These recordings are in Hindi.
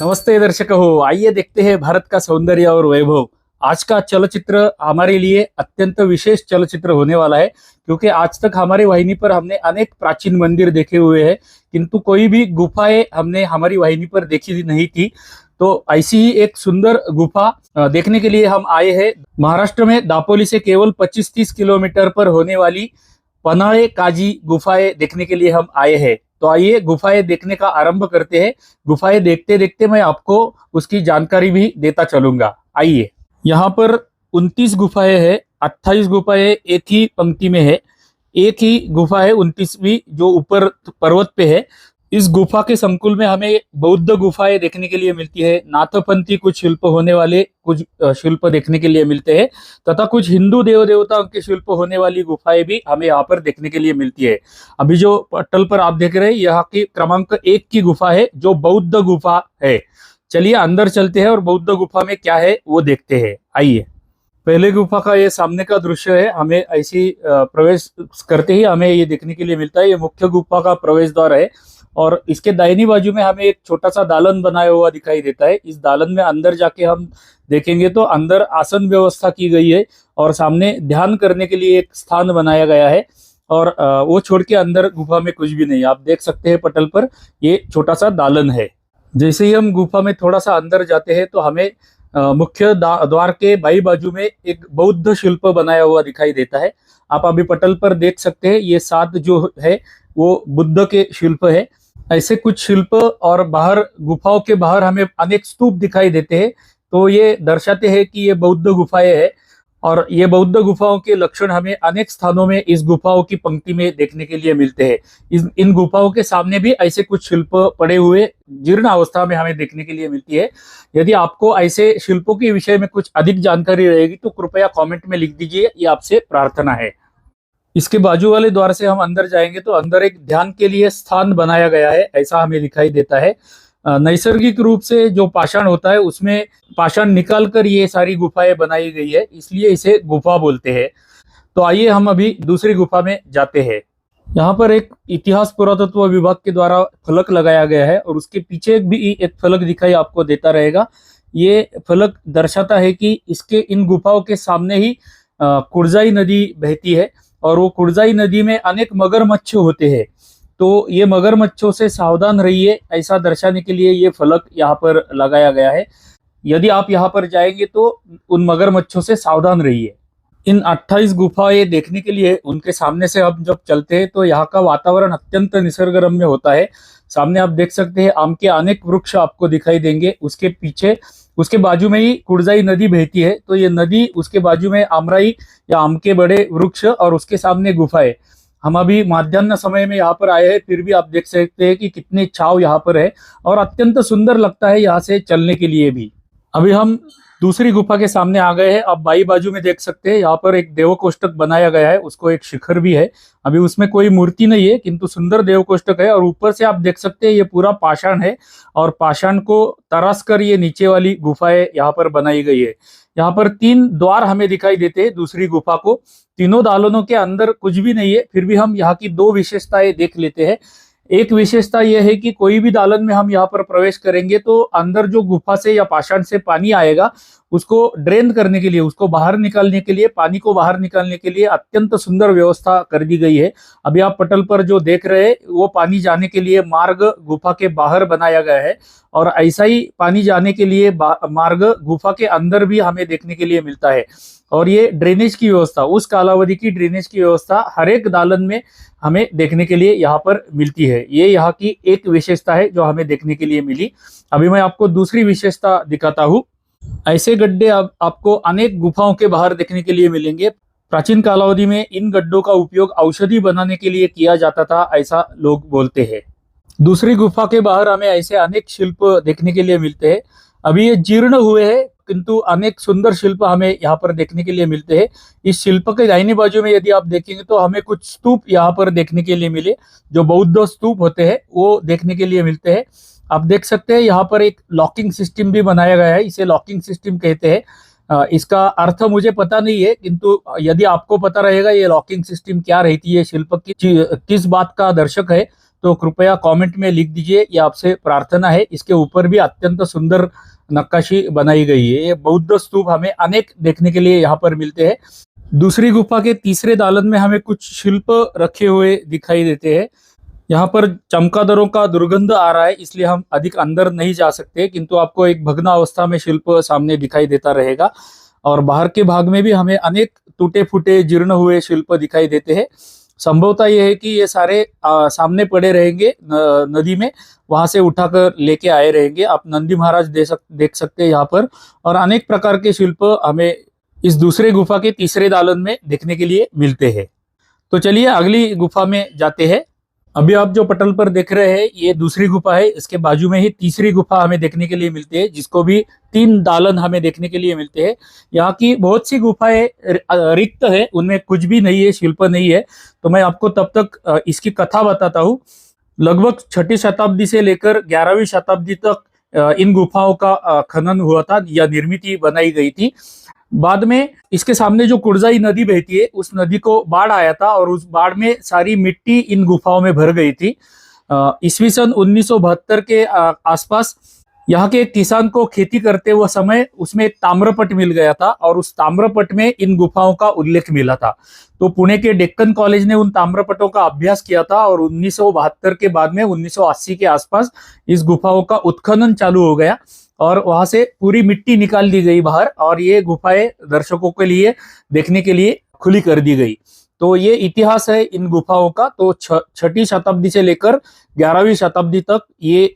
नमस्ते दर्शक हो, आइए देखते हैं भारत का सौंदर्य और वैभव। आज का चलचित्र हमारे लिए अत्यंत विशेष चलचित्र होने वाला है, क्योंकि आज तक हमारी वाहिनी पर हमने अनेक प्राचीन मंदिर देखे हुए हैं, किंतु कोई भी गुफाएं हमने हमारी वाहिनी पर देखी नहीं थी। तो ऐसी ही एक सुंदर गुफा देखने के लिए हम आए हैं। महाराष्ट्र में दापोली से केवल 25-30 किलोमीटर पर होने वाली पनाळे काजी गुफाएं देखने के लिए हम आए हैं। तो आइए गुफाएं देखने का आरंभ करते हैं। गुफाएं देखते देखते मैं आपको उसकी जानकारी भी देता चलूंगा। आइए, यहाँ पर 29 गुफाएं हैं। 28 गुफाएं एक ही पंक्ति में है। एक ही गुफा है 29वीं, जो ऊपर पर्वत पे है। इस गुफा के संकुल में हमें बौद्ध गुफाएं देखने के लिए मिलती है, नाथपंथी कुछ शिल्प होने वाले कुछ शिल्प देखने के लिए मिलते हैं, तथा कुछ हिंदू देव देवताओं के शिल्प होने वाली गुफाएं भी हमें यहाँ पर देखने के लिए मिलती है। अभी जो पटल पर आप देख रहे हैं, यहाँ की क्रमांक 1 की गुफा है, जो बौद्ध गुफा है। चलिए अंदर चलते हैं और बौद्ध गुफा में क्या है वो देखते हैं। आइए, पहले गुफा का ये सामने का दृश्य है। हमें ऐसी प्रवेश करते ही हमें ये देखने के लिए मिलता है। ये मुख्य गुफा का प्रवेश द्वार है और इसके दाहिनी बाजू में हमें एक छोटा सा दालन बनाया हुआ दिखाई देता है। इस दालन में अंदर जाके हम देखेंगे तो अंदर आसन व्यवस्था की गई है और सामने ध्यान करने के लिए एक स्थान बनाया गया है। और वो छोड़ के अंदर गुफा में कुछ भी नहीं। आप देख सकते हैं पटल पर ये छोटा सा दालन है। जैसे ही हम गुफा में थोड़ा सा अंदर जाते हैं तो हमें मुख्य द्वार के बाई बाजू में एक बौद्ध शिल्प बनाया हुआ दिखाई देता है। आप अभी पटल पर देख सकते हैं, ये 7 जो है वो बुद्ध के शिल्प है। ऐसे कुछ शिल्प और बाहर गुफाओं के बाहर हमें अनेक स्तूप दिखाई देते हैं। तो ये दर्शाते हैं कि ये बौद्ध गुफाएं हैं और ये बौद्ध गुफाओं के लक्षण हमें अनेक स्थानों में इस गुफाओं की पंक्ति में देखने के लिए मिलते हैं। इन गुफाओं के सामने भी ऐसे कुछ शिल्प पड़े हुए जीर्ण अवस्था में हमें देखने के लिए मिलती है। यदि आपको ऐसे शिल्पों के विषय में कुछ अधिक जानकारी रहेगी तो कृपया कमेंट में लिख दीजिए, ये आपसे प्रार्थना है। इसके बाजू वाले द्वार से हम अंदर जाएंगे तो अंदर एक ध्यान के लिए स्थान बनाया गया है, ऐसा हमें दिखाई देता है। नैसर्गिक रूप से जो पाषाण होता है उसमें पाषाण निकाल कर ये सारी गुफाएं बनाई गई है, इसलिए इसे गुफा बोलते हैं। तो आइए हम अभी दूसरी गुफा में जाते हैं। यहाँ पर एक इतिहास पुरातत्व विभाग के द्वारा फलक लगाया गया है और उसके पीछे भी एक फलक दिखाई आपको देता रहेगा। ये फलक दर्शाता है कि इसके इन गुफाओं के सामने ही कुड़जाई नदी बहती है और वो कुड़जाई नदी में अनेक मगरमच्छ होते हैं। तो ये मगरमच्छों से सावधान रहिए, ऐसा दर्शाने के लिए ये फलक यहाँ पर लगाया गया है। यदि आप यहाँ पर जाएंगे तो उन मगरमच्छों से सावधान रहिए। इन 28 गुफाएं देखने के लिए उनके सामने से हम जब चलते हैं तो यहाँ का वातावरण अत्यंत निसर्गरम्य होता है। सामने आप देख सकते हैं आम के अनेक वृक्ष आपको दिखाई देंगे। उसके पीछे उसके बाजू में ही कुड़जाई नदी बहती है, तो ये नदी, उसके बाजू में आमराई या आम के बड़े वृक्ष और उसके सामने गुफाएं। हम अभी माध्याह्न समय में यहाँ पर आए हैं, फिर भी आप देख सकते हैं कि कितनी छाव यहाँ पर है और अत्यंत सुंदर लगता है यहाँ से चलने के लिए भी। अभी हम दूसरी गुफा के सामने आ गए हैं। आप बाई बाजू में देख सकते हैं यहाँ पर एक देव कोष्टक बनाया गया है, उसको एक शिखर भी है। अभी उसमें कोई मूर्ति नहीं है, किंतु सुंदर देव कोष्टक है और ऊपर से आप देख सकते हैं ये पूरा पाषाण है और पाषाण को तराश कर ये नीचे वाली गुफाएं यहाँ पर बनाई गई है। यहाँ पर 3 द्वार हमें दिखाई देते हैं दूसरी गुफा को। तीनों दालनों के अंदर कुछ भी नहीं है, फिर भी हम यहाँ की 2 विशेषताएं देख लेते हैं। एक विशेषता यह है कि कोई भी दालन में हम यहाँ पर प्रवेश करेंगे तो अंदर जो गुफा से या पाषाण से पानी आएगा उसको ड्रेन करने के लिए, उसको बाहर निकालने के लिए, पानी को बाहर निकालने के लिए अत्यंत सुंदर व्यवस्था कर दी गई है। अभी आप पटल पर जो देख रहे हैं वो पानी जाने के लिए मार्ग गुफा के बाहर बनाया गया है और ऐसा ही पानी जाने के लिए मार्ग गुफा के अंदर भी हमें देखने के लिए मिलता है। और ये ड्रेनेज की व्यवस्था, उस कालावधि की ड्रेनेज की व्यवस्था हर एक दालन में हमें देखने के लिए यहाँ पर मिलती है। ये यहाँ की एक विशेषता है जो हमें देखने के लिए मिली। अभी मैं आपको दूसरी विशेषता दिखाता हूँ। ऐसे गड्ढे आपको अनेक गुफाओं के बाहर देखने के लिए मिलेंगे। प्राचीन कालावधि में इन गड्ढों का उपयोग औषधि बनाने के लिए किया जाता था, ऐसा लोग बोलते हैं। दूसरी गुफा के बाहर हमें ऐसे अनेक शिल्प देखने के लिए मिलते हैं। अभी ये जीर्ण हुए हैं, किंतु अनेक सुंदर शिल्प हमें यहाँ पर देखने के लिए मिलते हैं। इस शिल्प के दाहिनी बाजू में यदि आप देखेंगे तो हमें कुछ स्तूप यहाँ पर देखने के लिए मिले, जो बौद्ध स्तूप होते हैं वो देखने के लिए मिलते हैं। आप देख सकते हैं यहाँ पर एक लॉकिंग सिस्टम भी बनाया गया है, इसे लॉकिंग सिस्टम कहते हैं। इसका अर्थ मुझे पता नहीं है, किंतु यदि आपको पता रहेगा ये लॉकिंग सिस्टम क्या रहती है, शिल्प की किस बात का दर्शक है, तो कृपया कमेंट में लिख दीजिए, ये आपसे प्रार्थना है। इसके ऊपर भी अत्यंत सुंदर नक्काशी बनाई गई है। ये बौद्ध स्तूप हमें अनेक देखने के लिए यहाँ पर मिलते हैं। दूसरी गुफा के तीसरे दालन में हमें कुछ शिल्प रखे हुए दिखाई देते हैं। यहाँ पर चमगादड़ों का दुर्गंध आ रहा है, इसलिए हम अधिक अंदर नहीं जा सकते, किंतु आपको एक भग्नावस्था में शिल्प सामने दिखाई देता रहेगा। और बाहर के भाग में भी हमें अनेक टूटे फूटे जीर्ण हुए शिल्प दिखाई देते हैं। संभवतः यह है कि ये सारे सामने पड़े रहेंगे नदी में, वहां से उठाकर लेके आए रहेंगे। आप नंदी महाराज देख सकते हैं यहाँ पर, और अनेक प्रकार के शिल्प हमें इस दूसरे गुफा के तीसरे दालन में देखने के लिए मिलते हैं। तो चलिए अगली गुफा में जाते हैं। अभी आप जो पटल पर देख रहे हैं ये दूसरी गुफा है। इसके बाजू में ही तीसरी गुफा हमें देखने के लिए मिलती है, जिसको भी 3 दालन हमें देखने के लिए मिलते हैं। यहाँ की बहुत सी गुफाएं रिक्त है, उनमें कुछ भी नहीं है, शिल्प नहीं है। तो मैं आपको तब तक इसकी कथा बताता हूँ। लगभग 6ठी शताब्दी से लेकर 11वीं शताब्दी तक इन गुफाओं का खनन हुआ था या निर्मित बनाई गई थी। बाद में इसके सामने जो कुड़जाई नदी बहती है, उस नदी को बाढ़ आया था और उस बाढ़ में सारी मिट्टी इन गुफाओं में भर गई थी। ईस्वी सन 1972 के आसपास यहाँ के एक किसान को खेती करते हुए समय उसमें एक ताम्रपट मिल गया था, और उस ताम्रपट में इन गुफाओं का उल्लेख मिला था। तो पुणे के डेक्कन कॉलेज ने उन ताम्रपटों का अभ्यास किया था, और 1972 के बाद में 1980 के आसपास इस गुफाओं का उत्खनन चालू हो गया, और वहां से पूरी मिट्टी निकाल दी गई बाहर, और ये गुफाएं दर्शकों के लिए देखने के लिए खुली कर दी गई। तो ये इतिहास है इन गुफाओं का। तो 6ठी शताब्दी से लेकर 11वीं शताब्दी तक ये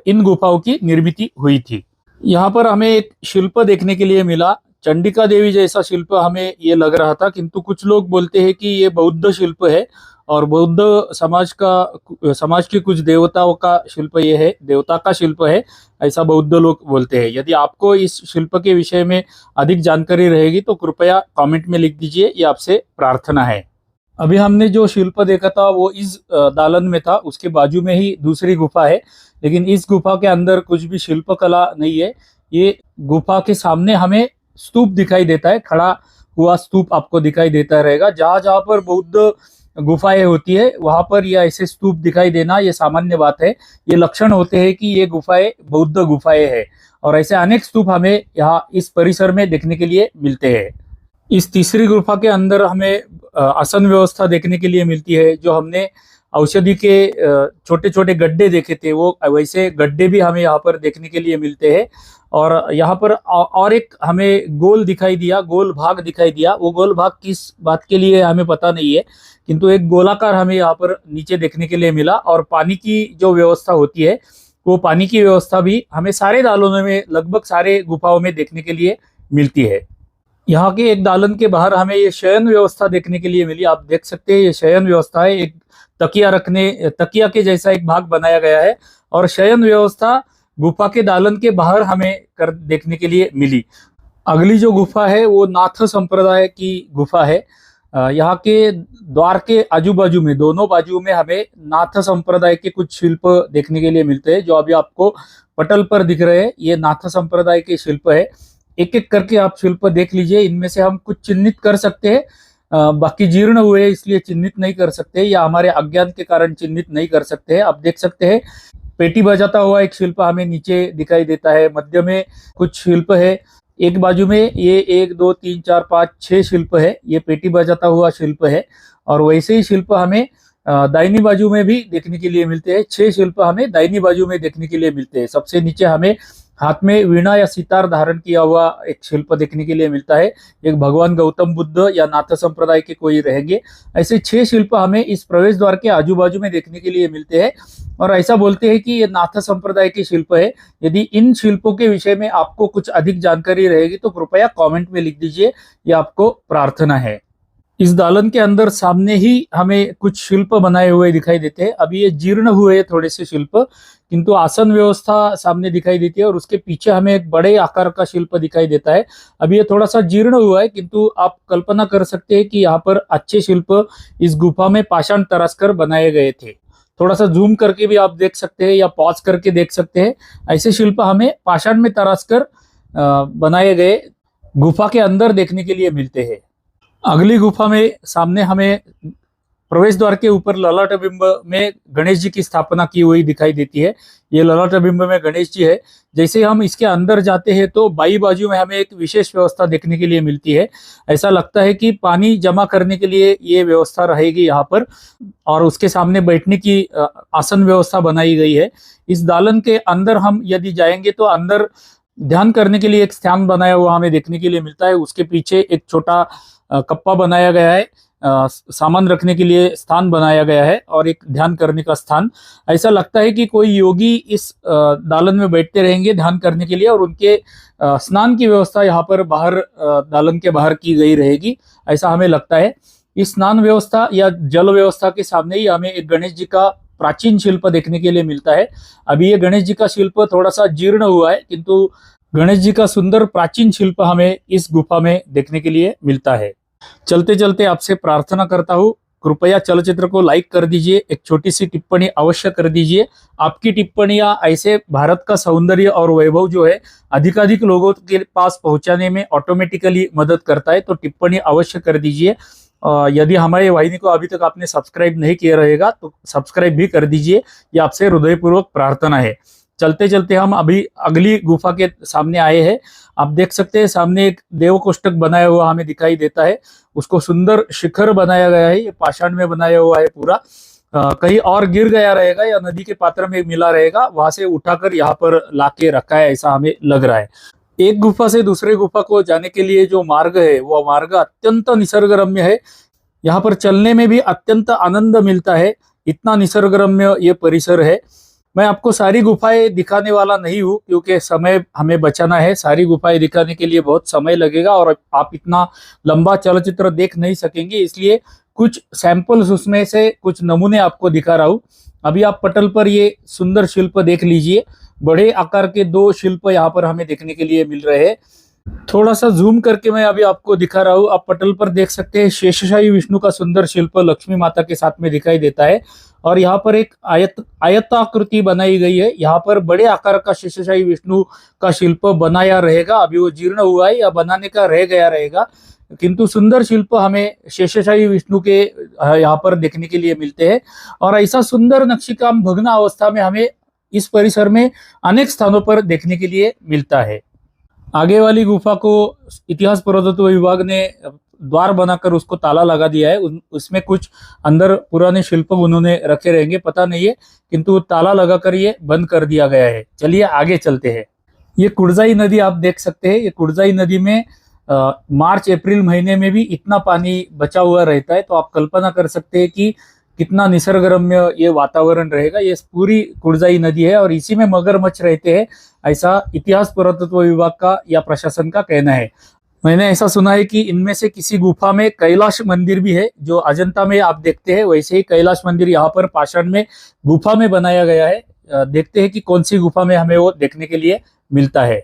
इन गुफाओं की निर्मित हुई थी। यहाँ पर हमें एक शिल्प देखने के लिए मिला, चंडिका देवी जैसा शिल्प हमें ये लग रहा था, किंतु कुछ लोग बोलते हैं कि ये बौद्ध शिल्प है, और बौद्ध समाज के कुछ देवताओं का शिल्प ये है, देवता का शिल्प है, ऐसा बौद्ध लोग बोलते हैं। यदि आपको इस शिल्प के विषय में अधिक जानकारी रहेगी तो कृपया कमेंट में लिख दीजिए, ये आपसे प्रार्थना है। अभी हमने जो शिल्प देखा था वो इस दालन में था, उसके बाजू में ही दूसरी गुफा है, लेकिन इस गुफा के अंदर कुछ भी शिल्प कला नहीं है। ये गुफा के सामने हमें स्तूप दिखाई देता है, खड़ा हुआ स्तूप आपको दिखाई देता रहेगा। जहां जहां पर बौद्ध गुफाएं होती है वहां पर ये ऐसे स्तूप दिखाई देना ये सामान्य बात है। ये लक्षण होते हैं कि ये गुफाएं बौद्ध गुफाएं हैं, और ऐसे अनेक स्तूप हमें यहाँ इस परिसर में देखने के लिए मिलते हैं। इस तीसरी गुफा के अंदर हमें आसन व्यवस्था देखने के लिए मिलती है। जो हमने औषधि के छोटे छोटे गड्ढे देखे थे, वो वैसे गड्ढे भी हमें यहाँ पर देखने के लिए मिलते हैं। और यहाँ पर और एक हमें गोल दिखाई दिया, गोल भाग दिखाई दिया। वो गोल भाग किस बात के लिए हमें पता नहीं है, किंतु एक गोलाकार हमें यहाँ पर नीचे देखने के लिए मिला। और पानी की जो व्यवस्था होती है, वो पानी की व्यवस्था भी हमें सारे दालनों में, लगभग सारे गुफाओं में देखने के लिए मिलती है। यहाँ के एक दालन के बाहर हमें ये शयन व्यवस्था देखने के लिए मिली। आप देख सकते हैं ये शयन व्यवस्था है, एक तकिया के जैसा एक भाग बनाया गया है, और शयन व्यवस्था गुफा के दालन के बाहर हमें देखने के लिए मिली। अगली जो गुफा है वो नाथ संप्रदाय की गुफा है। यहाँ के द्वार के आजू बाजू में, दोनों बाजू में हमें नाथ संप्रदाय के कुछ शिल्प देखने के लिए मिलते हैं। जो अभी आपको पटल पर दिख रहे हैं ये नाथ संप्रदाय के शिल्प है। एक एक करके आप शिल्प देख लीजिए। इनमें से हम कुछ चिन्हित कर सकते हैं, बाकी जीर्ण हुए इसलिए चिन्हित नहीं कर सकते, या हमारे अज्ञान के कारण चिन्हित नहीं कर सकते हैं। आप देख सकते हैं पेटी बजाता हुआ एक शिल्प हमें नीचे दिखाई देता है। मध्य में कुछ शिल्प है, एक बाजू में ये 1 2 3 4 5 6 शिल्प है, ये पेटी बजाता हुआ शिल्प है। और वैसे ही शिल्प हमें दाहिनी बाजू में भी देखने के लिए मिलते हैं। 6 शिल्प हमें दाहिनी बाजू में देखने के लिए मिलते हैं। सबसे नीचे हमें हाथ में वीणा या सितार धारण किया हुआ एक शिल्प देखने के लिए मिलता है। एक भगवान गौतम बुद्ध या नाथ संप्रदाय के कोई रहेंगे। ऐसे 6 शिल्प हमें इस प्रवेश द्वार के आजू बाजू में देखने के लिए मिलते हैं, और ऐसा बोलते हैं कि ये नाथ संप्रदाय के शिल्प है। यदि इन शिल्पों के विषय में आपको कुछ अधिक जानकारी रहेगी तो कृपया कमेंट में लिख दीजिए, ये आपको प्रार्थना है। इस दालन के अंदर सामने ही हमें कुछ शिल्प बनाए हुए दिखाई देते हैं। अभी ये जीर्ण हुए थोड़े से शिल्प, किंतु आसन व्यवस्था सामने दिखाई देती है, और उसके पीछे हमें एक बड़े आकार का शिल्प दिखाई देता है। अभी ये थोड़ा सा जीर्ण हुआ है, किंतु आप कल्पना कर सकते हैं कि यहाँ पर अच्छे शिल्प इस गुफा में पाषाण तराशकर बनाए गए थे। थोड़ा सा जूम करके भी आप देख सकते हैं या पॉज करके देख सकते हैं। ऐसे शिल्प हमें पाषाण में तराशकर बनाए गए गुफा के अंदर देखने के लिए मिलते हैं। अगली गुफा में सामने हमें प्रवेश द्वार के ऊपर ललाट बिंब में गणेश जी की स्थापना की हुई दिखाई देती है। ये ललाट बिंब में गणेश जी है। जैसे हम इसके अंदर जाते हैं तो बाई बाजू में हमें एक विशेष व्यवस्था देखने के लिए मिलती है। ऐसा लगता है कि पानी जमा करने के लिए ये व्यवस्था रहेगी यहाँ पर, और उसके सामने बैठने की आसन व्यवस्था बनाई गई है। इस दालन के अंदर हम यदि जाएंगे तो अंदर ध्यान करने के लिए एक स्थान बनाया हुआ हमें देखने के लिए मिलता है। उसके पीछे एक छोटा कप्पा बनाया गया है, सामान रखने के लिए स्थान बनाया गया है और एक ध्यान करने का स्थान। ऐसा लगता है कि कोई योगी इस दालन में बैठते रहेंगे ध्यान करने के लिए, और उनके स्नान की व्यवस्था यहाँ पर बाहर दालन के बाहर की गई रहेगी, ऐसा हमें लगता है। इस स्नान व्यवस्था या जल व्यवस्था के सामने ही हमें एक गणेश जी का प्राचीन शिल्प देखने के लिए मिलता है। अभी ये गणेश जी का शिल्प थोड़ा सा जीर्ण हुआ है, किंतु गणेश जी का सुंदर प्राचीन शिल्प हमें इस गुफा में देखने के लिए मिलता है। चलते चलते आपसे प्रार्थना करता हूँ, कृपया चलचित्र को लाइक कर दीजिए, एक छोटी सी टिप्पणी अवश्य कर दीजिए। आपकी टिप्पणियां ऐसे भारत का सौंदर्य और वैभव जो है अधिकाधिक लोगों के पास पहुंचाने में ऑटोमेटिकली मदद करता है, तो टिप्पणी अवश्य कर दीजिए। यदि हमारे वाहिनी को अभी तक आपने सब्सक्राइब नहीं किया रहेगा तो सब्सक्राइब भी कर दीजिए, ये आपसे हृदयपूर्वक प्रार्थना है। चलते चलते हम अभी अगली गुफा के सामने आए हैं। आप देख सकते हैं सामने एक देव कोष्टक बनाया हुआ हमें दिखाई देता है। उसको सुंदर शिखर बनाया गया है, ये पाषाण में बनाया हुआ है पूरा। कहीं और गिर गया रहेगा या नदी के पात्र में मिला रहेगा, वहां से उठाकर यहाँ पर लाके रखा है, ऐसा हमें लग रहा है। एक गुफा से दूसरे गुफा को जाने के लिए जो मार्ग है वो मार्ग अत्यंत निसर्गरम्य है। यहाँ पर चलने में भी अत्यंत आनंद मिलता है, इतना निसर्गरम्य ये परिसर है। मैं आपको सारी गुफाएं दिखाने वाला नहीं हूँ क्योंकि समय हमें बचाना है। सारी गुफाएं दिखाने के लिए बहुत समय लगेगा और आप इतना लंबा चलचित्र देख नहीं सकेंगे, इसलिए कुछ सैंपल्स उसमें से कुछ नमूने आपको दिखा रहा हूँ। अभी आप पटल पर ये सुंदर शिल्प देख लीजिए। बड़े आकार के दो शिल्प यहाँ पर हमें देखने के लिए मिल रहे हैं। थोड़ा सा जूम करके मैं अभी आपको दिखा रहा हूँ। आप पटल पर देख सकते हैं शेषशाही विष्णु का सुंदर शिल्प लक्ष्मी माता के साथ में दिखाई देता है, और यहाँ पर एक आयताकृति बनाई गई है। यहाँ पर बड़े आकार का शेषशाही विष्णु का शिल्प बनाया रहेगा। अभी वो जीर्ण हुआ है या बनाने का रह गया रहेगा, किंतु सुंदर शिल्प हमें शेषशाही विष्णु के यहाँ पर देखने के लिए मिलते हैं। और ऐसा सुंदर नक्शीकाम भग्न अवस्था में हमें इस परिसर में अनेक स्थानों पर देखने के लिए मिलता है। आगे वाली गुफा को इतिहास पुरातत्व विभाग ने द्वार बनाकर उसको ताला लगा दिया है। उसमें कुछ अंदर पुराने शिल्प उन्होंने रखे रहेंगे, पता नहीं है, किंतु ताला लगाकर ये बंद कर दिया गया है। चलिए आगे चलते हैं। ये कुड़जाई नदी आप देख सकते हैं। ये कुड़जाई नदी में मार्च अप्रैल महीने में भी इतना पानी बचा हुआ रहता है, तो आप कल्पना कर सकते हैं कि कितना निसर्गरम्य ये वातावरण रहेगा। ये पूरी कुड़जाई नदी है और इसी में मगरमच्छ रहते हैं, ऐसा इतिहास पुरातत्व विभाग का या प्रशासन का कहना है। मैंने ऐसा सुना है कि इनमें से किसी गुफा में कैलाश मंदिर भी है, जो अजंता में आप देखते हैं वैसे ही कैलाश मंदिर यहाँ पर पाषाण में गुफा में बनाया गया है। देखते हैं कि कौन सी गुफा में हमें वो देखने के लिए मिलता है।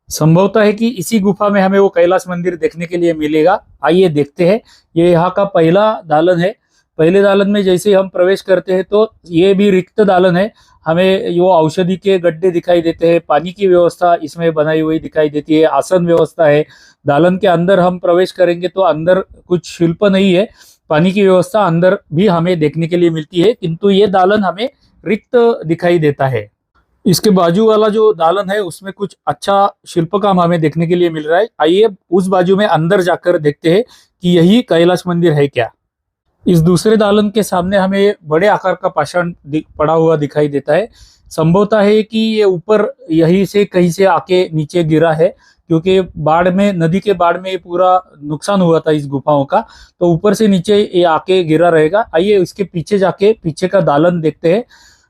संभवतः है कि इसी गुफा में हमें वो कैलाश मंदिर देखने के लिए मिलेगा। आइए देखते हैं। ये यहाँ का पहला दालन है। पहले दालन में जैसे हम प्रवेश करते हैं तो ये भी रिक्त दालन है। हमें वो औषधि के गड्ढे दिखाई देते हैं, पानी की व्यवस्था इसमें बनाई हुई दिखाई देती है, आसन व्यवस्था है। दालन के अंदर हम प्रवेश करेंगे तो अंदर कुछ शिल्प नहीं है, पानी की व्यवस्था अंदर भी हमें देखने के लिए मिलती है, किंतु ये दालन हमें रिक्त दिखाई देता है। इसके बाजू वाला जो दालन है उसमें कुछ अच्छा शिल्प काम हमें देखने के लिए मिल रहा है। आइए उस बाजू में अंदर जाकर देखते हैं कि यही कैलाश मंदिर है क्या। इस दूसरे दालन के सामने हमें बड़े आकार का पाषाण पड़ा हुआ दिखाई देता है। संभवतः है कि ये ऊपर यहीं से कहीं से आके नीचे गिरा है, क्योंकि बाढ़ में, नदी के बाढ़ में ये पूरा नुकसान हुआ था इस गुफाओं का, तो ऊपर से नीचे ये आके गिरा रहेगा। आइए इसके पीछे जाके पीछे का दालन देखते हैं,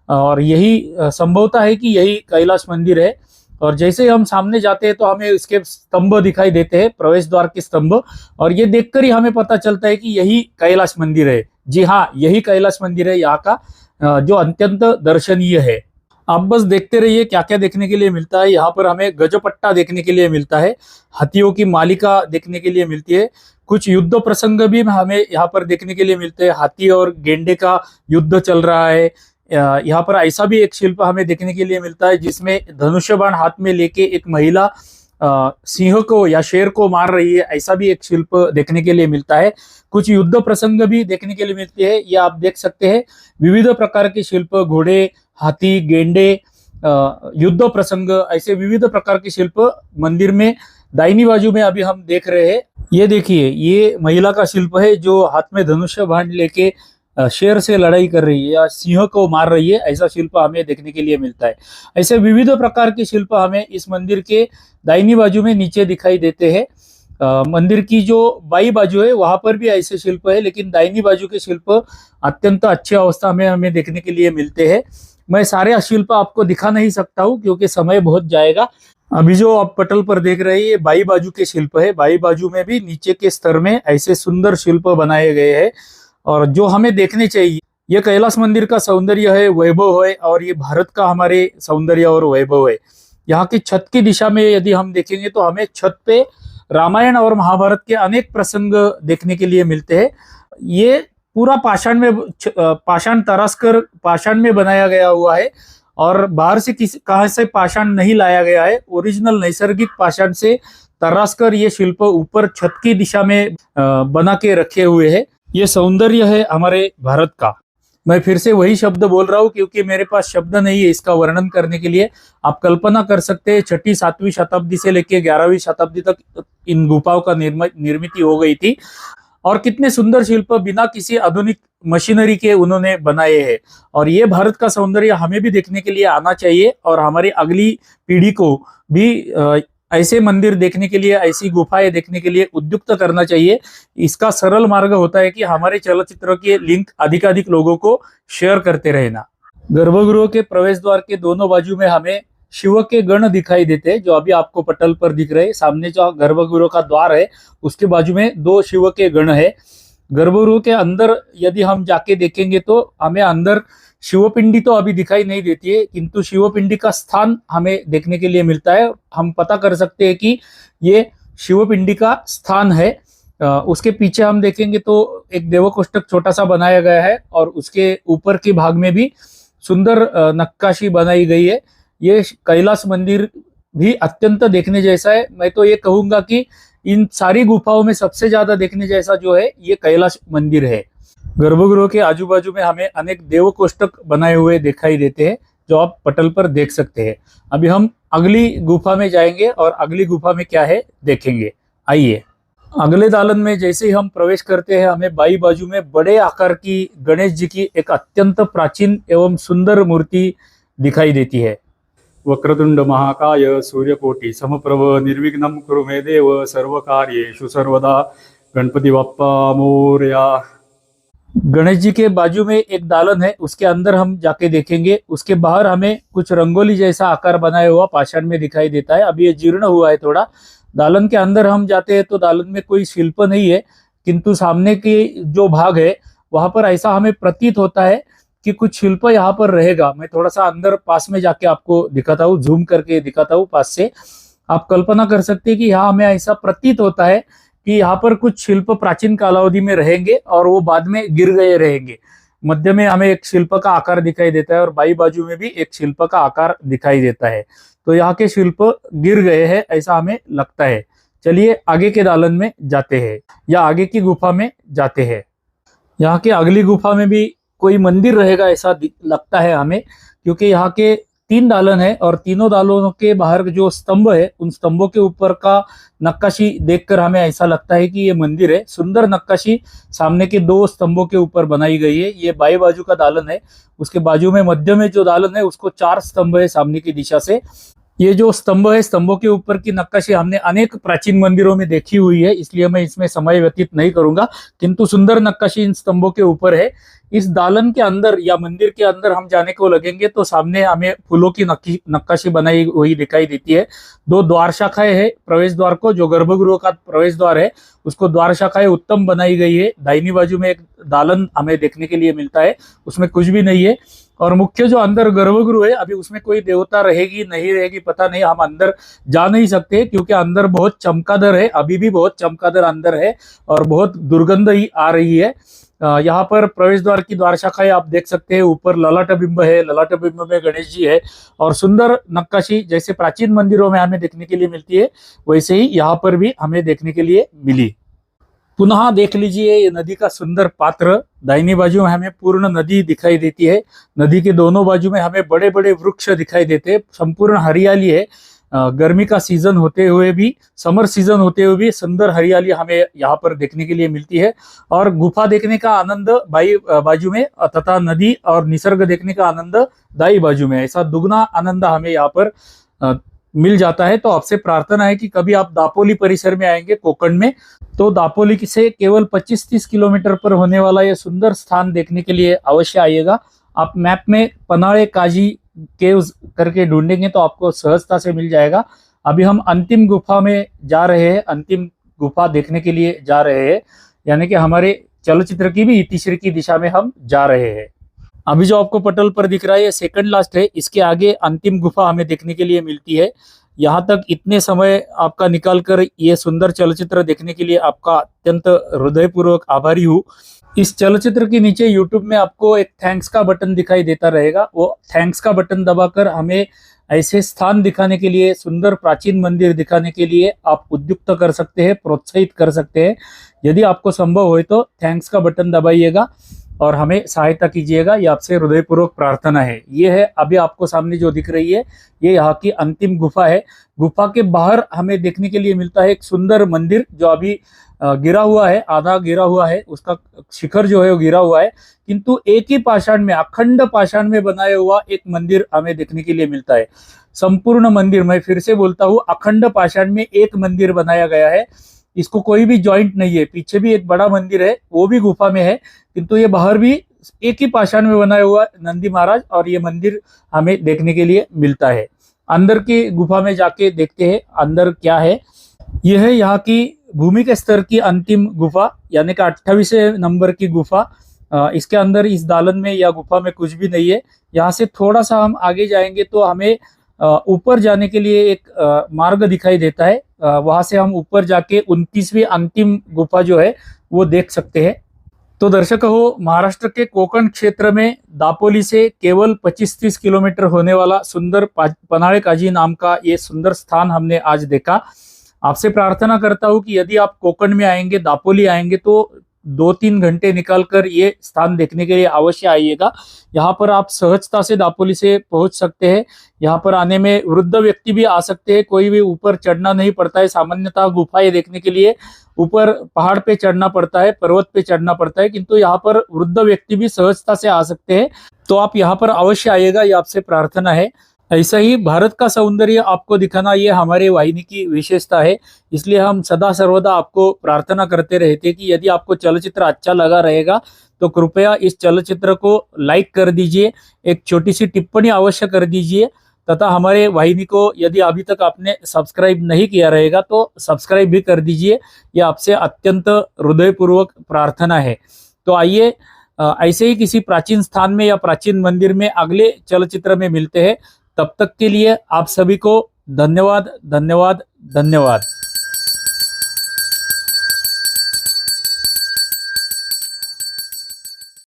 और यही संभवतः है कि यही कैलाश मंदिर है। और जैसे ही हम सामने जाते हैं तो हमें इसके स्तंभ दिखाई देते हैं, प्रवेश द्वार के स्तंभ, और ये देखकर ही हमें पता चलता है कि यही कैलाश मंदिर है। जी हाँ, यही कैलाश मंदिर है यहाँ का, जो अत्यंत दर्शनीय है। आप बस देखते रहिए क्या क्या देखने के लिए मिलता है। यहाँ पर हमें गजपट्टा देखने के लिए मिलता है, हाथियों की मालिका देखने के लिए मिलती है, कुछ युद्ध प्रसंग भी हमें यहाँ पर देखने के लिए मिलते हैं। हाथी और गेंडे का युद्ध चल रहा है। यहाँ पर ऐसा भी एक शिल्प हमें देखने के लिए मिलता है जिसमें धनुष्य बाण हाथ में लेके एक महिला सिंह को या शेर को मार रही है, ऐसा भी एक शिल्प देखने के लिए मिलता है। कुछ युद्ध प्रसंग भी देखने के लिए मिलते हैं। ये आप देख सकते हैं, विविध प्रकार के शिल्प, घोड़े, हाथी, गेंडे, युद्ध प्रसंग, ऐसे विविध प्रकार के शिल्प मंदिर में दाहिनी बाजू में अभी हम देख रहे हैं। ये देखिए, ये महिला का शिल्प है जो हाथ में धनुष्य बाण लेके शेर से लड़ाई कर रही है या सिंह को मार रही है, ऐसा शिल्प हमें देखने के लिए मिलता है। ऐसे विविध प्रकार के शिल्प हमें इस मंदिर के दाहिनी बाजू में नीचे दिखाई देते हैं। मंदिर की जो बाई बाजू है वहां पर भी ऐसे शिल्प है, लेकिन दाहिनी बाजू के शिल्प अत्यंत अच्छी अवस्था में हमें देखने के लिए मिलते हैं। मैं सारे शिल्प आपको दिखा नहीं सकता हूँ क्योंकि समय बहुत जाएगा। अभी जो आप पटल पर देख रहे हैं ये बाई बाजू के शिल्प है। बाई बाजू में भी नीचे के स्तर में ऐसे सुंदर शिल्प बनाए गए हैं और जो हमें देखने चाहिए। ये कैलाश मंदिर का सौंदर्य है, वैभव है, और ये भारत का हमारे सौंदर्य और वैभव है। यहाँ की छत की दिशा में यदि हम देखेंगे तो हमें छत पे रामायण और महाभारत के अनेक प्रसंग देखने के लिए मिलते हैं। ये पूरा पाषाण तराश कर पाषाण में बनाया गया हुआ है और बाहर से कहाँ से पाषाण नहीं लाया गया है। ओरिजिनल नैसर्गिक पाषाण से तराश कर ये शिल्प ऊपर छत की दिशा में बना के रखे हुए हैं। ये सौंदर्य है हमारे भारत का। मैं फिर से वही शब्द बोल रहा हूँ क्योंकि मेरे पास शब्द नहीं है इसका वर्णन करने के लिए। आप कल्पना कर सकते हैं 6वीं 7वीं शताब्दी से लेकर 11वीं शताब्दी तक इन गुफाओं का निर्मित हो गई थी और कितने सुंदर शिल्प बिना किसी आधुनिक मशीनरी के उन्होंने बनाए हैं। और ये भारत का सौंदर्य हमें भी देखने के लिए आना चाहिए और हमारी अगली पीढ़ी को भी ऐसे मंदिर देखने के लिए, ऐसी गुफाएं देखने के लिए उद्युक्त करना चाहिए। इसका सरल मार्ग होता है कि हमारे चलचित्र के लिंक अधिकाधिक लोगों को शेयर करते रहना। गर्भगृह के प्रवेश द्वार के दोनों बाजू में हमें शिव के गण दिखाई देते हैं, जो अभी आपको पटल पर दिख रहे हैं। सामने जो गर्भगृह का द्वार है उसके बाजू में 2 शिव के गण है। गर्भगृह के अंदर यदि हम जाके देखेंगे तो हमें अंदर शिवपिंडी तो अभी दिखाई नहीं देती है, किंतु शिवपिंडी का स्थान हमें देखने के लिए मिलता है। हम पता कर सकते हैं कि ये शिवपिंडी का स्थान है। उसके पीछे हम देखेंगे तो एक देवकोष्ठक छोटा सा बनाया गया है और उसके ऊपर के भाग में भी सुंदर नक्काशी बनाई गई है। ये कैलाश मंदिर भी अत्यंत देखने जैसा है। मैं तो ये कहूंगा कि इन सारी गुफाओं में सबसे ज्यादा देखने जैसा जो है ये कैलाश मंदिर है। गर्भगृह के आजू बाजू में हमें अनेक देव कोष्ठक बनाए हुए दिखाई देते हैं, जो आप पटल पर देख सकते हैं। अभी हम अगली गुफा में जाएंगे और अगली गुफा में क्या है देखेंगे। आइए, अगले दालन में जैसे ही हम प्रवेश करते हैं हमें बाई बाजू में बड़े आकार की गणेश जी की एक अत्यंत प्राचीन एवं सुंदर मूर्ति दिखाई देती है। वक्रतुंड महाकाय सूर्यकोटि समप्रभ निर्विघ्नं कुरु मे देव सर्वकार्येषु सर्वदा गणपति बप्पा मोरया। गणेश जी के बाजू में एक दालन है, उसके अंदर हम जाके देखेंगे। उसके बाहर हमें कुछ रंगोली जैसा आकार बनाया हुआ पाषाण में दिखाई देता है। अभी ये जीर्ण हुआ है थोड़ा। दालन के अंदर हम जाते हैं तो दालन में कोई शिल्प नहीं है, किंतु सामने के जो भाग है वहां पर ऐसा हमें प्रतीत होता है कि कुछ शिल्प यहाँ पर रहेगा। मैं थोड़ा सा अंदर पास में जाके आपको दिखाता हूँ, जूम करके दिखाता हूँ पास से। आप कल्पना कर सकते हैं कि यहाँ हमें ऐसा प्रतीत होता है कि यहाँ पर कुछ शिल्प प्राचीन कालावधि में रहेंगे और वो बाद में गिर गए रहेंगे। मध्य में हमें एक शिल्प का आकार दिखाई देता है और बाई बाजू में भी एक शिल्प का आकार दिखाई देता है। तो यहाँ के शिल्प गिर गए हैं ऐसा हमें लगता है। चलिए आगे के दालन में जाते हैं या आगे की गुफा में जाते हैं। यहाँ के अगली गुफा में भी कोई मंदिर रहेगा ऐसा लगता है हमें, क्योंकि यहाँ के 3 दालन है और तीनों दालनों के बाहर जो स्तंभ है उन स्तंभों के ऊपर का नक्काशी देखकर हमें ऐसा लगता है कि ये मंदिर है। सुंदर नक्काशी सामने के 2 स्तंभों के ऊपर बनाई गई है। ये बाएं बाजू का दालन है, उसके बाजू में मध्य में जो दालन है उसको 4 स्तंभ है सामने की दिशा से। ये जो स्तंभ है, स्तंभों के ऊपर की नक्काशी हमने अनेक प्राचीन मंदिरों में देखी हुई है, इसलिए मैं इसमें समय व्यतीत नहीं करूंगा, किंतु सुंदर नक्काशी इन स्तंभों के ऊपर है। इस दालन के अंदर या मंदिर के अंदर हम जाने को लगेंगे तो सामने हमें फूलों की नक्काशी बनाई हुई दिखाई देती है। 2 द्वार शाखाएं है प्रवेश द्वार को, जो गर्भगृह का प्रवेश द्वार है उसको द्वार शाखाएं उत्तम बनाई गई है। दाहिनी बाजू में एक दालन हमें देखने के लिए मिलता है, उसमें कुछ भी नहीं है। और मुख्य जो अंदर गर्भगृह है अभी उसमें कोई देवता रहेगी नहीं रहेगी पता नहीं, हम अंदर जा नहीं सकते क्योंकि अंदर बहुत चमकादड़ है, अभी भी बहुत चमकादड़ अंदर है और बहुत दुर्गंध ही आ रही है। यहाँ पर प्रवेश द्वार की द्वार शाखाएं आप देख सकते हैं। ऊपर ललाट बिंब है, ललाट बिंब में गणेश जी है और सुंदर नक्काशी जैसे प्राचीन मंदिरों में हमें देखने के लिए मिलती है, वैसे ही यहाँ पर भी हमें देखने के लिए मिली। पुनः देख लीजिए ये नदी का सुंदर पात्र। दाहिनी बाजू में हमें पूर्ण नदी दिखाई देती है। नदी के दोनों बाजू में हमें बड़े बड़े वृक्ष दिखाई देते हैं, संपूर्ण हरियाली है। गर्मी का सीजन होते हुए भी, समर सीजन होते हुए भी सुंदर हरियाली हमें यहाँ पर देखने के लिए मिलती है। और गुफा देखने का आनंद बाई बाजू में तथा नदी और निसर्ग देखने का आनंद दाई बाजू में, ऐसा दुगना आनंद हमें यहाँ पर मिल जाता है। तो आपसे प्रार्थना है कि कभी आप दापोली परिसर में आएंगे कोकण में, तो दापोली से केवल 25-30 किलोमीटर पर होने वाला यह सुंदर स्थान देखने के लिए अवश्य आइएगा। आप मैप में पनाळे काजी केव्स करके ढूंढेंगे तो आपको सहजता से मिल जाएगा। अभी हम अंतिम गुफा में जा रहे हैं, अंतिम गुफा देखने के लिए जा रहे हैं, यानी कि हमारे चलचित्र की भी इतिश्री की दिशा में हम जा रहे हैं। अभी जो आपको पटल पर दिख रहा है ये सेकंड लास्ट है, इसके आगे अंतिम गुफा हमें देखने के लिए मिलती है। यहाँ तक इतने समय आपका निकाल कर ये सुंदर चलचित्र देखने के लिए आपका अत्यंत हृदयपूर्वक आभारी हूँ। इस चलचित्र के नीचे यूट्यूब में आपको एक थैंक्स का बटन दिखाई देता रहेगा, वो थैंक्स का बटन दबाकर हमें ऐसे स्थान दिखाने के लिए, सुंदर प्राचीन मंदिर दिखाने के लिए आप उद्युक्त कर सकते हैं, प्रोत्साहित कर सकते हैं। यदि आपको संभव हो तो थैंक्स का बटन दबाइएगा और हमें सहायता कीजिएगा, ये आपसे हृदयपूर्वक प्रार्थना है। ये है अभी आपको सामने जो दिख रही है, ये यहाँ की अंतिम गुफा है। गुफा के बाहर हमें देखने के लिए मिलता है एक सुंदर मंदिर जो अभी गिरा हुआ है, आधा गिरा हुआ है, उसका शिखर जो है वो गिरा हुआ है, किंतु एक ही पाषाण में, अखंड पाषाण में बनाया हुआ एक मंदिर हमें देखने के लिए मिलता है। संपूर्ण मंदिर, मैं फिर से बोलता हूँ, अखंड पाषाण में एक मंदिर बनाया गया है। इसको कोई भी जॉइंट नहीं है। पीछे भी एक बड़ा मंदिर है, वो भी गुफा में है, किंतु ये बाहर भी एक ही पाषाण में बनाया हुआ नंदी महाराज और ये मंदिर हमें देखने के लिए मिलता है। अंदर की गुफा में जाके देखते हैं अंदर क्या है। यह है यहाँ की भूमि के स्तर की अंतिम गुफा, यानी कि 28वें नंबर की गुफा। इसके अंदर इस दालन में या गुफा में कुछ भी नहीं है। यहाँ से थोड़ा सा हम आगे जाएंगे तो हमें ऊपर जाने के लिए एक मार्ग दिखाई देता है। वहां से हम ऊपर जाके 29वीं अंतिम गुफा जो है वो देख सकते हैं। तो दर्शक हो, महाराष्ट्र के कोकण क्षेत्र में दापोली से केवल 25-30 किलोमीटर होने वाला सुंदर पनाळे काजी नाम का ये सुंदर स्थान हमने आज देखा। आपसे प्रार्थना करता हूँ कि यदि आप कोकण में आएंगे, दापोली आएंगे, तो 2-3 घंटे निकालकर ये स्थान देखने के लिए अवश्य आइएगा। यहाँ पर आप सहजता से दापोली से पहुंच सकते हैं। यहाँ पर आने में वृद्ध व्यक्ति भी आ सकते हैं, कोई भी ऊपर चढ़ना नहीं पड़ता है। सामान्यतः गुफाएं देखने के लिए ऊपर पहाड़ पे चढ़ना पड़ता है, पर्वत पे चढ़ना पड़ता है, किंतु यहाँ पर वृद्ध व्यक्ति भी सहजता से आ सकते हैं। तो आप यहाँ पर अवश्य आइएगा, ये आपसे प्रार्थना है। ऐसा ही भारत का सौंदर्य आपको दिखाना ये हमारे वाहिनी की विशेषता है। इसलिए हम सदा सर्वदा आपको प्रार्थना करते रहते हैं कि यदि आपको चलचित्र अच्छा लगा रहेगा तो कृपया इस चलचित्र को लाइक कर दीजिए, एक छोटी सी टिप्पणी अवश्य कर दीजिए, तथा हमारे वाहिनी को यदि अभी तक आपने सब्सक्राइब नहीं किया रहेगा तो सब्सक्राइब भी कर दीजिए। यह आपसे अत्यंत हृदयपूर्वक प्रार्थना है। तो आइए ऐसे ही किसी प्राचीन स्थान में या प्राचीन मंदिर में अगले चलचित्र में मिलते हैं। तब तक के लिए आप सभी को धन्यवाद, धन्यवाद, धन्यवाद।